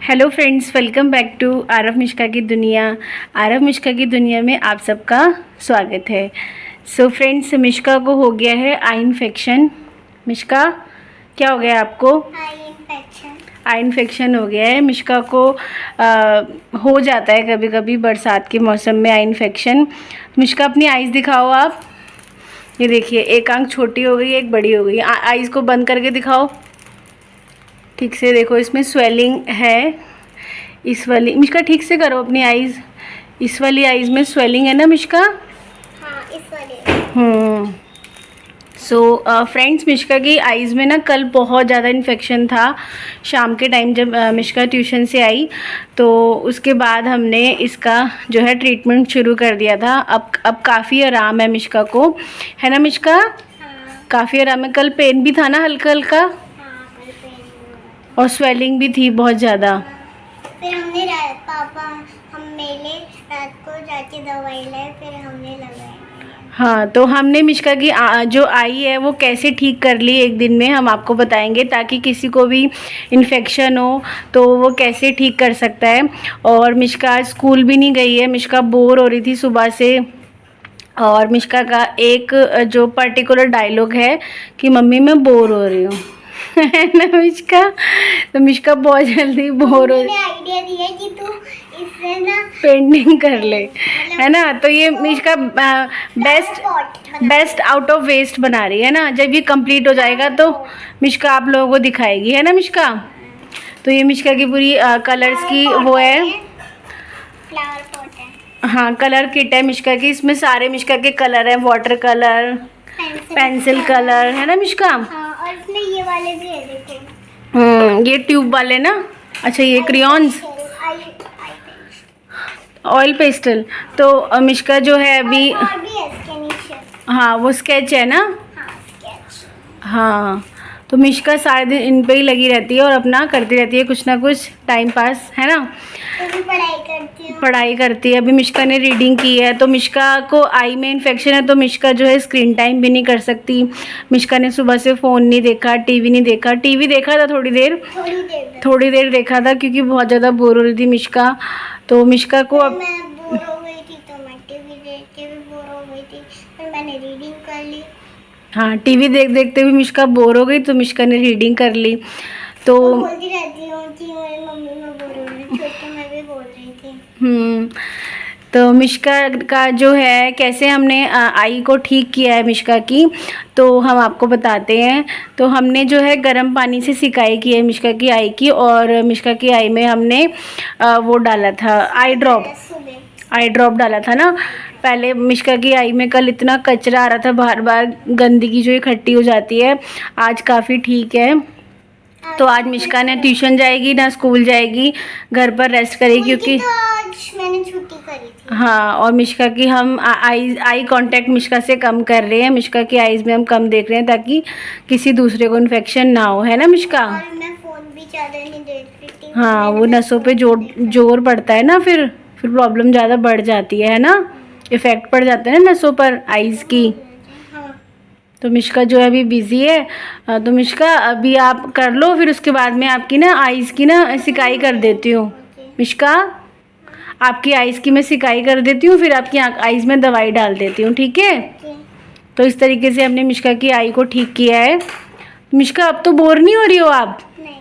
Hello friends, welcome back to Aarav Mishka की दुनिया। आरव मिश्का की दुनिया में आप सबका स्वागत है। सो फ्रेंड्स, मिश्का को हो गया है आई इन्फेक्शन। मिश्का, क्या हो गया आपको? आई इन्फेक्शन हो गया है मिश्का को। हो जाता है कभी कभी बरसात के मौसम में आई इन्फेक्शन। मिश्का, अपनी आइज़ दिखाओ आप। ये देखिए, एक आंख छोटी हो गई, एक बड़ी हो गई। आइज़ को बंद करके दिखाओ ठीक से। देखो, इसमें स्वेलिंग है। इस वाली मिश्का, ठीक से करो अपनी आइज़। इस वाली आइज़ में स्वेलिंग है ना मिश्का? हाँ, इस वाली। सो फ्रेंड्स, मिश्का की आइज़ में ना कल बहुत ज़्यादा इन्फेक्शन था। शाम के टाइम जब मिश्का ट्यूशन से आई तो उसके बाद हमने इसका जो है ट्रीटमेंट शुरू कर दिया था। अब काफ़ी आराम है मिश्का को, है ना मिश्का? हाँ, काफ़ी आराम है। कल पेन भी था ना हल्का हल्का, हाँ, कल पेन हुआ था। और स्वेलिंग भी थी बहुत ज़्यादा। फिर हमने हम मेले रात को जाके दवाई लाए, फिर हमने लगाई। हाँ, तो हमने मिश्का की जो आई है वो कैसे ठीक कर ली एक दिन में, हम आपको बताएंगे, ताकि किसी को भी इन्फेक्शन हो तो वो कैसे ठीक कर सकता है। और मिश्का आज स्कूल भी नहीं गई है। मिश्का बोर हो रही थी सुबह से, और मिश्का का एक जो पर्टिकुलर डायलॉग है कि मम्मी मैं बोर हो रही हूँ है ना मिश्का? तो मिश्का बहुत जल्दी बोर हो, आइडिया दिया कि तू इससे ना पेंटिंग कर ले, है ना? तो ये Mishka best out of waste बना रही है ना। जब ये कंप्लीट हो जाएगा तो मिश्का आप लोगों को दिखाएगी, है ना मिश्का? तो ये मिश्का की पूरी कलर्स की वो है। फ्लावर पॉट है। हाँ, कलर किट है मिश्का की। इसमें सारे मिश्का के कलर हैं, वाटर कलर, पेंसिल कलर, है ना मिश्का? हाँ, और इसमें ये वाले भी है, देखो। ये ट्यूब वाले ना। अच्छा, ये क्रियॉन्स, ऑयल पेस्टल। तो मिश्का जो है अभी, और भी है इसके नीचे। हाँ वो स्केच है ना। हाँ, स्केच। हाँ, तो मिश्का सारे दिन इन पे ही लगी रहती है और अपना करती रहती है कुछ ना कुछ टाइम पास, है ना? तो भी पढ़ाई करती हूँ। पढ़ाई करती है। अभी मिश्का ने रीडिंग की है। तो मिश्का को आई में इन्फेक्शन है, तो मिश्का जो है स्क्रीन टाइम भी नहीं कर सकती। मिश्का ने सुबह से फ़ोन नहीं देखा, टीवी नहीं देखा। टीवी देखा था थोड़ी देर देखा था, क्योंकि बहुत ज़्यादा बोर हो रही थी मिश्का। तो मिश्का को अब मैं बोर हो गई थी तो मैं टीवी देख के भी बोर हो गई थी, फिर मैंने रीडिंग कर ली। हाँ, टीवी देखते भी मिश्का बोर हो गई तो मिश्का ने रीडिंग कर ली। तो बोलती रहती हूँ कि मेरी मम्मी मैं बोर हो रही थी, तो मैं भी बोल रही थी। तो मिश्का का जो है कैसे हमने आई को ठीक किया है मिश्का की, तो हम आपको बताते हैं। तो हमने जो है गर्म पानी से सिकाई की है मिश्का की आई की, और मिश्का की आई में हमने वो डाला था आई ड्रॉप डाला था ना। पहले मिश्का की आई में कल इतना कचरा आ रहा था, बार बार गंदगी जो इकट्ठी हो जाती है। आज काफ़ी ठीक है। तो आज मिश्का ने ट्यूशन जाएगी ना स्कूल जाएगी, घर पर रेस्ट करेगी, क्योंकि तो आज मैंने छुट्टी करी थी। हाँ, और मिश्का की हम आई कांटेक्ट मिश्का से कम कर रहे हैं। मिश्का की आईज में हम कम देख रहे हैं ताकि किसी दूसरे को इन्फेक्शन ना हो, है ना मिश्का? और मैं फोन भी ज़्यादा नहीं देख रही थी। हाँ, वो नसों पे जोर पड़ता है ना, फिर प्रॉब्लम ज़्यादा बढ़ जाती है ना? इफ़ेक्ट पड़ जाता है ना नसों पर आईज़ की। हाँ। तो मिश्का जो है अभी बिज़ी है। तो मिश्का अभी आप कर लो, फिर उसके बाद में आपकी ना आईज़ की ना सिकाई कर देती हूँ। मिश्का, आपकी आईज़ की मैं सिकाई कर देती हूँ, फिर आपकी आईज़ में दवाई डाल देती हूँ, ठीक है? तो इस तरीके से हमने मिश्का की आई को ठीक किया है। मिश्का, अब तो बोर नहीं हो रही हो आप? नहीं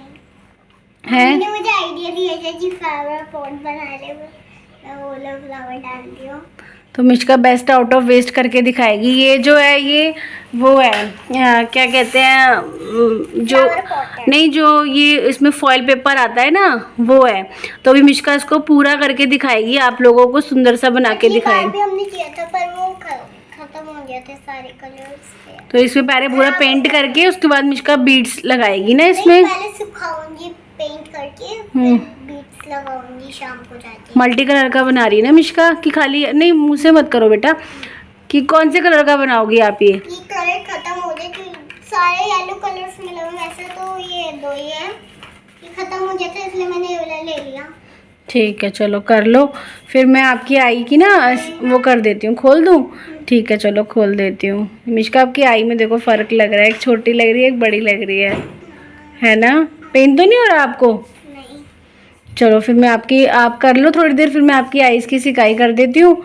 हैं? मैंने मुझे आइडिया दिया था कि फ्लावर पॉट बना ले, मैं वो वाला फ्लावर डाल दिया। तो Mishka best out of waste करके दिखाएगी। ये जो है ये वो है क्या कहते हैं जो नहीं, जो ये इसमें फॉइल पेपर आता है ना, वो है। तो अभी मिश्का इसको पूरा करके दिखाएगी, आप लोगों को सुंदर सा बना के दिखाएगी। हमने किया था पर वो खत्म हो गया था सारे कलर्स। तो इसमें पहले पूरा पेंट करके उसके बाद मिश्का बीड्स लगाएगी ना इसमें। पहले सुखाऊंगी पेंट करके, फिर बीड्स लगाऊंगी शाम को जाके। मल्टी कलर का बना रही है ना मिश्का? कि खाली नहीं, मुंह से मत करो बेटा। कि कौन से कलर का बनाओगी आप? ये कलर खत्म हो गए कि सारे येलो कलर्स में लगे, वैसे तो ये दो ही है, ये खत्म हो गया था इसलिए मैंने ये वाला ले लिया। ठीक है, चलो कर लो। फिर मैं आपकी आई की ना वो कर देती हूँ, खोल दूँ? ठीक है, चलो खोल देती हूँ। मिश्का, आपकी आई में देखो फ़र्क लग रहा है, एक छोटी लग रही है, एक बड़ी लग रही है ना? पेन तो नहीं हो रहा आपको? नहीं। चलो फिर मैं आपकी, आप कर लो थोड़ी देर, फिर मैं आपकी आईज़ की सिकाई कर देती हूँ,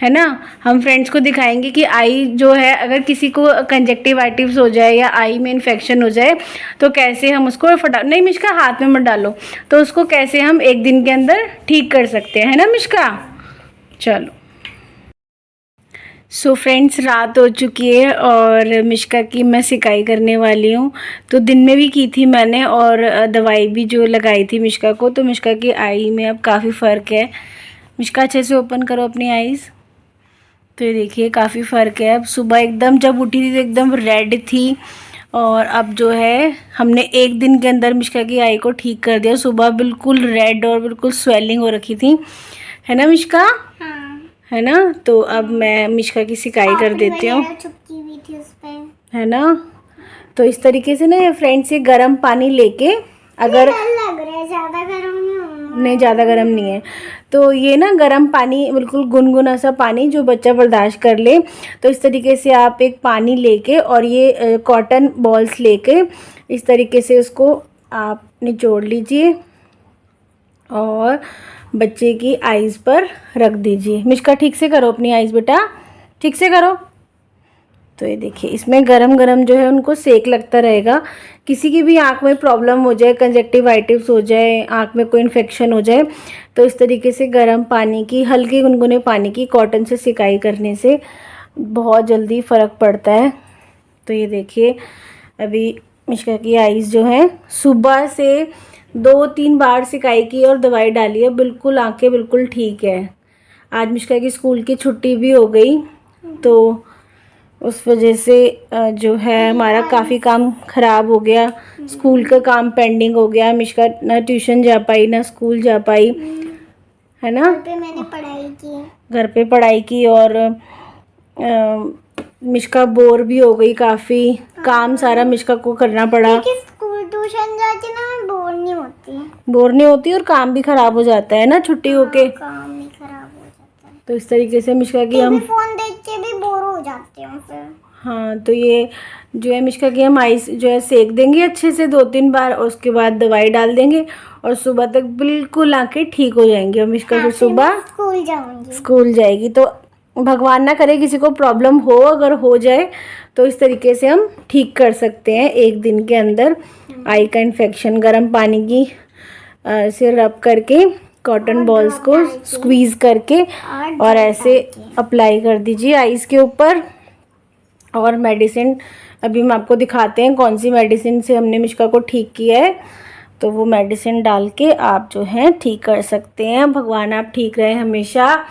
है ना। हम फ्रेंड्स को दिखाएंगे कि आई जो है, अगर किसी को कंजक्टिवाइटिस हो जाए या आई में इन्फेक्शन हो जाए तो कैसे हम उसको नहीं मिश्का, हाथ में मत डालो, तो उसको कैसे हम एक दिन के अंदर ठीक कर सकते हैं, है ना मिश्का। चलो सो फ्रेंड्स, रात हो चुकी है और मिश्का की मैं सिकाई करने वाली हूँ। तो दिन में भी की थी मैंने और दवाई भी जो लगाई थी मिश्का को, तो मिश्का की आई में अब काफ़ी फ़र्क है। मिश्का अच्छे से ओपन करो अपनी आईज़। तो ये देखिए काफ़ी फ़र्क है। अब सुबह एकदम जब उठी थी तो एकदम रेड थी, और अब जो है हमने एक दिन के अंदर मिश्का की आई को ठीक कर दिया। सुबह बिल्कुल रेड और बिल्कुल स्वेलिंग हो रखी थी, है ना मिश्का, है ना। तो अब मैं मिश्का की सिकाई कर देती हूँ, चुपकी हुई थी उस पे, है ना। तो इस तरीके से ना ये फ्रेंड से गर्म पानी लेके, अगर लग रहा है ज़्यादा गर्म नहीं होना, नहीं ज़्यादा गर्म नहीं है, तो ये ना गर्म पानी बिल्कुल गुनगुना सा पानी जो बच्चा बर्दाश्त कर ले, तो इस तरीके से आप एक पानी लेके और ये कॉटन बॉल्स लेके इस तरीके से उसको आप निचोड़ लीजिए और बच्चे की आईज़ पर रख दीजिए। मिश्का ठीक से करो अपनी आईज़ बेटा, ठीक से करो। तो ये देखिए इसमें गरम गरम जो है उनको सेक लगता रहेगा। किसी की भी आँख में प्रॉब्लम हो जाए, कंजक्टिवाइटिस हो जाए, आँख में कोई इन्फेक्शन हो जाए, तो इस तरीके से गर्म पानी की, हल्के गुनगुने पानी की कॉटन से सिकाई करने से बहुत जल्दी फ़र्क पड़ता है। तो ये देखिए अभी मिश्का की आईज़ जो है, सुबह से 2-3 बार सिकाई की और दवाई डाली है, बिल्कुल आंखें बिल्कुल ठीक है। आज मिश्का की स्कूल की छुट्टी भी हो गई, तो उस वजह से जो है हमारा काफ़ी काम ख़राब हो गया। स्कूल का काम पेंडिंग हो गया, मिश्का ना ट्यूशन जा पाई ना स्कूल जा पाई, है ना। घर पे मैंने पढ़ाई की, घर पे पढ़ाई की और मिश्का बोर भी हो गई काफ़ी, काम सारा मिश्का को करना पड़ा। स्कूल ट्यूशन जाके ना मैं बोर नहीं होती और काम भी ख़राब हो जाता है ना छुट्टी होके, काम भी खराब हो जाता है। तो इस तरीके से मिश्का की हम फोन देख के भी बोर हो जाते हैं फिर। हाँ, तो ये जो है मिश्का की हम आइस जो है सेक देंगे अच्छे से 2-3 बार, और उसके बाद दवाई डाल देंगे और सुबह तक बिल्कुल आंखें ठीक हो जाएंगी और मिश्का फिर सुबह स्कूल जाएगी। तो भगवान ना करे किसी को प्रॉब्लम हो, अगर हो जाए तो इस तरीके से हम ठीक कर सकते हैं एक दिन के अंदर आई का इन्फेक्शन। गर्म पानी की से रब करके कॉटन बॉल्स को स्क्वीज़ करके और ऐसे अप्लाई कर दीजिए आईज़ के ऊपर। और मेडिसिन अभी हम आपको दिखाते हैं कौन सी मेडिसिन से हमने मिश्का को ठीक किया है, तो वो मेडिसिन डाल के आप जो है ठीक कर सकते हैं। भगवान आप ठीक रहें, हमेशा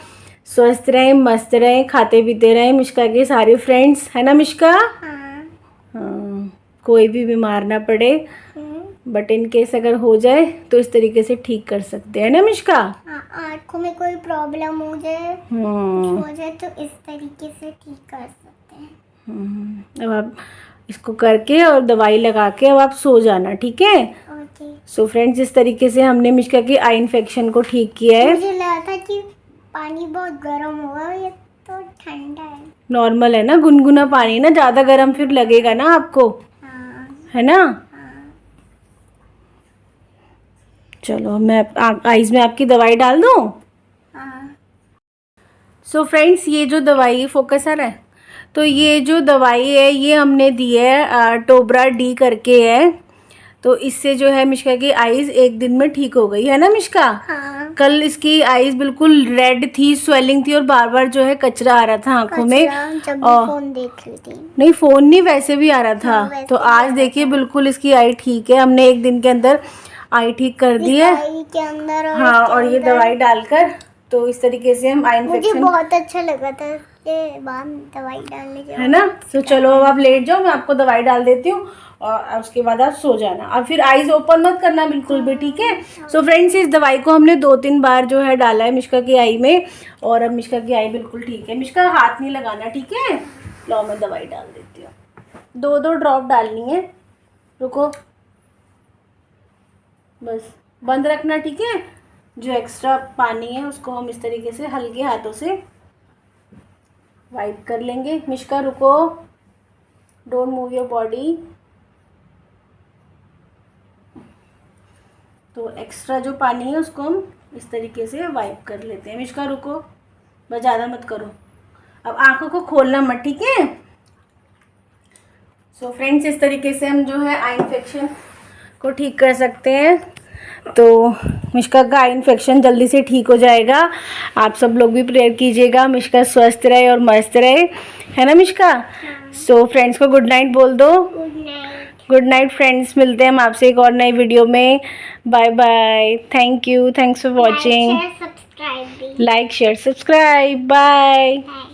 स्वस्थ रहें, मस्त रहें, खाते पीते रहें मिश्का के सारे फ्रेंड्स, है ना मिश्का। हाँ, कोई भी बीमार ना पड़े, बट इन केस अगर हो जाए तो इस तरीके से ठीक कर सकते हैं ना मिश्का। आँखों में कोई प्रॉब्लम हो जाए तो इस तरीके से ठीक कर सकते हैं। अब आप इसको करके और दवाई लगा के अब आप सो जाना, ठीक है। सो फ्रेंड्स, इस तरीके से हमने मिश्का की आई इन्फेक्शन को ठीक किया है। मुझे लगा था कि पानी बहुत गर्म होगा, ये तो ठंडा है। नॉर्मल है ना, गुनगुना पानी ना, ज़्यादा गर्म फिर लगेगा ना आपको, है ना। चलो मैं आईज में आपकी दवाई डाल दूँ। सो फ्रेंड्स, ये जो दवाई फोकस आ रहा है, तो ये जो दवाई है ये हमने दी है टोब्रा डी करके है। तो इससे जो है मिश्का की आईज एक दिन में ठीक हो गई, है ना मिश्का। कल इसकी आईज बिल्कुल रेड थी, स्वेलिंग थी और बार बार जो है कचरा आ रहा था आंखों में। फोन देख रही थी। नहीं, फोन नहीं, वैसे भी आ रहा था। तो आज देखिए बिल्कुल इसकी आई ठीक है, हमने एक दिन के अंदर आई ठीक कर दी है के अंदर। हाँ, और ये दवाई डालकर, तो इस तरीके से हम आई इन्फेक्शन, मुझे बहुत अच्छा लगा था के बाद दवाई डालने के बाद, है ना। तो चलो अब आप लेट जाओ, मैं आपको दवाई डाल देती हूँ और उसके बाद आप सो जाना। अब फिर आईज ओपन मत करना बिल्कुल भी, ठीक है। सो फ्रेंड्स, इस दवाई को हमने 2-3 बार जो है डाला है मिश्का की आई में, और अब मिश्का की आई बिल्कुल ठीक है। मिश्का हाथ नहीं लगाना, ठीक है। लो मैं दवाई डाल देती हूँ, 2-2 ड्रॉप डालनी है। रुको, बस बंद रखना, ठीक है। जो एक्स्ट्रा पानी है उसको हम इस तरीके से हल्के हाथों से वाइप कर लेंगे। मिश्का रुको, डोंट मूव योर बॉडी। तो एक्स्ट्रा जो पानी है उसको हम इस तरीके से वाइप कर लेते हैं। मिष्का रुको, बस ज़्यादा मत करो। अब आंखों को खोलना मत, ठीक है। सो फ्रेंड्स, इस तरीके से हम जो है आई इन्फेक्शन को ठीक कर सकते हैं। तो मिष्का का आई इन्फेक्शन जल्दी से ठीक हो जाएगा। आप सब लोग भी प्रेयर कीजिएगा मिष्का स्वस्थ रहे और मस्त रहे, है ना मिष्का। सो फ्रेंड्स को गुड नाइट बोल दो। Good night. Good night friends, मिलते हैं हम आपसे एक और नई वीडियो में। Bye bye, thank you, thanks for watching. Subscribe भी। Like share subscribe, bye. Bye.